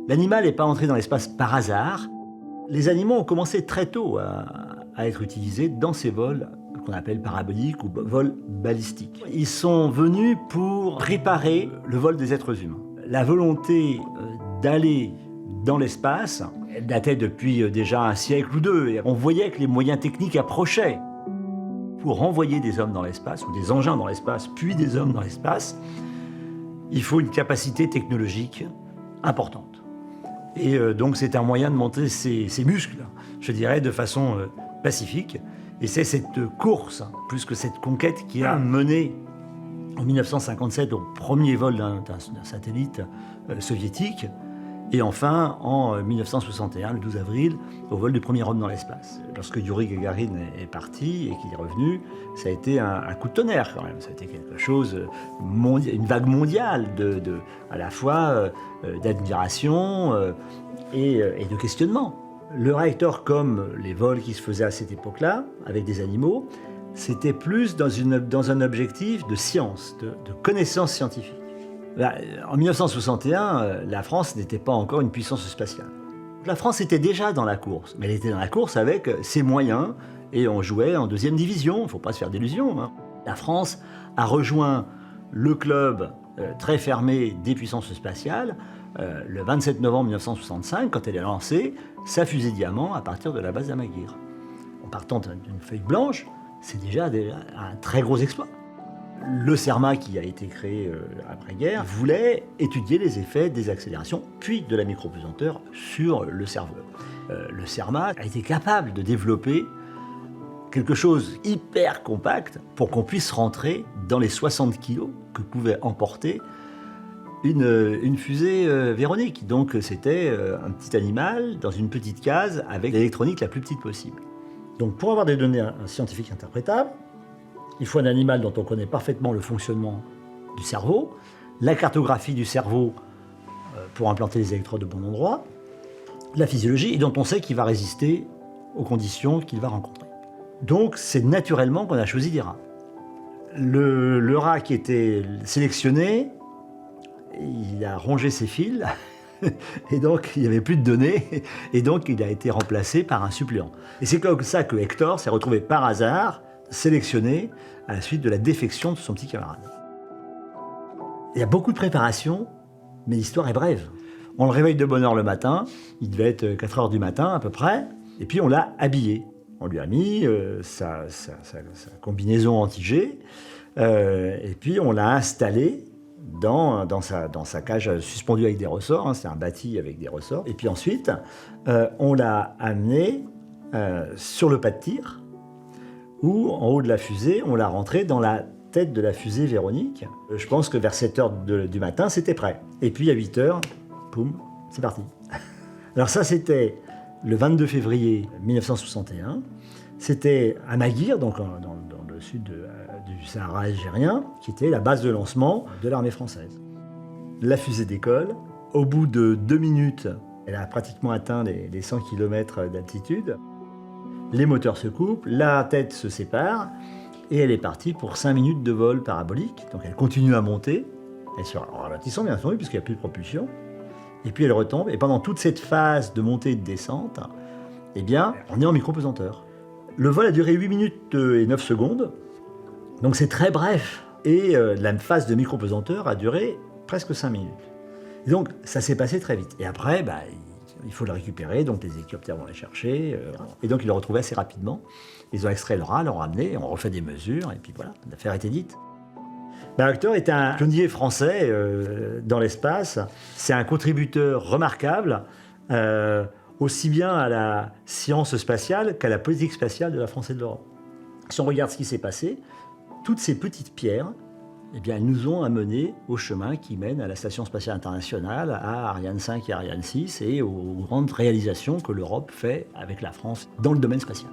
L'animal n'est pas entré dans l'espace par hasard. Les animaux ont commencé très tôt à être utilisés dans ces vols qu'on appelle paraboliques ou vols balistiques. Ils sont venus pour préparer le vol des êtres humains. La volonté d'aller dans l'espace datait depuis déjà un siècle ou deux. Et on voyait que les moyens techniques approchaient. Pour envoyer des hommes dans l'espace, ou des engins dans l'espace, puis des hommes dans l'espace, il faut une capacité technologique importante. Et donc c'est un moyen de monter ses muscles, je dirais, de façon pacifique. Et c'est cette course, plus que cette conquête, qui a mené en 1957 au premier vol d'un satellite soviétique, et enfin en 1961, le 12 avril, au vol du premier homme dans l'espace. Lorsque Yuri Gagarin est parti et qu'il est revenu, ça a été un coup de tonnerre quand même. Ça a été quelque chose, une vague mondiale à la fois d'admiration et de questionnement. Le réacteur, comme les vols qui se faisaient à cette époque-là, avec des animaux, c'était plus dans un objectif de science, de connaissance scientifique. En 1961, la France n'était pas encore une puissance spatiale. La France était déjà dans la course, mais elle était dans la course avec ses moyens, et on jouait en deuxième division, il ne faut pas se faire d'illusions. La France a rejoint le club très fermé des puissances spatiales le 27 novembre 1965, quand elle a lancé sa fusée Diamant à partir de la base d'Amaguir. En partant d'une feuille blanche, c'est déjà un très gros exploit. Le CERMA, qui a été créé après-guerre, voulait étudier les effets des accélérations, puis de la micropesanteur sur le cerveau. Le CERMA a été capable de développer quelque chose hyper compact pour qu'on puisse rentrer dans les 60 kilos que pouvait emporter une fusée Véronique. Donc c'était un petit animal dans une petite case avec l'électronique la plus petite possible. Donc pour avoir des données scientifiques interprétables, il faut un animal dont on connaît parfaitement le fonctionnement du cerveau, la cartographie du cerveau pour implanter les électrodes au bon endroit, la physiologie, et dont on sait qu'il va résister aux conditions qu'il va rencontrer. Donc c'est naturellement qu'on a choisi des rats. Le rat qui était sélectionné, il a rongé ses fils, et donc il n'y avait plus de données, et donc il a été remplacé par un suppléant. Et c'est comme ça que Hector s'est retrouvé par hasard sélectionné à la suite de la défection de son petit camarade. Il y a beaucoup de préparation, mais l'histoire est brève. On le réveille de bonne heure le matin, il devait être 4 heures du matin à peu près, et puis on l'a habillé. On lui a mis sa combinaison anti-G, et puis on l'a installé dans sa cage suspendue avec des ressorts, c'est un bâti avec des ressorts. Et puis ensuite, on l'a amené sur le pas de tir, où en haut de la fusée, on l'a rentré dans la tête de la fusée Véronique. Je pense que vers 7 heures du matin, c'était prêt. Et puis à 8 heures, poum, c'est parti. Alors ça, c'était le 22 février 1961. C'était à Maguir, donc dans le sud du Sahara algérien, qui était la base de lancement de l'armée française. La fusée décolle. Au bout de 2 minutes, elle a pratiquement atteint les 100 km d'altitude. Les moteurs se coupent, la tête se sépare, et elle est partie pour 5 minutes de vol parabolique. Donc elle continue à monter, elle se ralentissant bien entendu, puisqu'il n'y a plus de propulsion. Et puis elle retombe, et pendant toute cette phase de montée et de descente, eh bien, on est en micropesanteur. Le vol a duré 8 minutes et 9 secondes, donc c'est très bref. Et la phase de micropesanteur a duré presque 5 minutes. Et donc ça s'est passé très vite. Et après, il faut le récupérer, donc les hélicoptères vont les chercher. Et donc ils le retrouvaient assez rapidement. Ils ont extrait le rat, l'ont ramené, on refait des mesures, et puis voilà, l'affaire était dite. Hector est un pionnier français dans l'espace. C'est un contributeur remarquable, aussi bien à la science spatiale qu'à la politique spatiale de la France et de l'Europe. Si on regarde ce qui s'est passé, toutes ces petites pierres, eh bien, elles nous ont amenés au chemin qui mène à la Station spatiale internationale, à Ariane 5 et Ariane 6, et aux grandes réalisations que l'Europe fait avec la France dans le domaine spatial.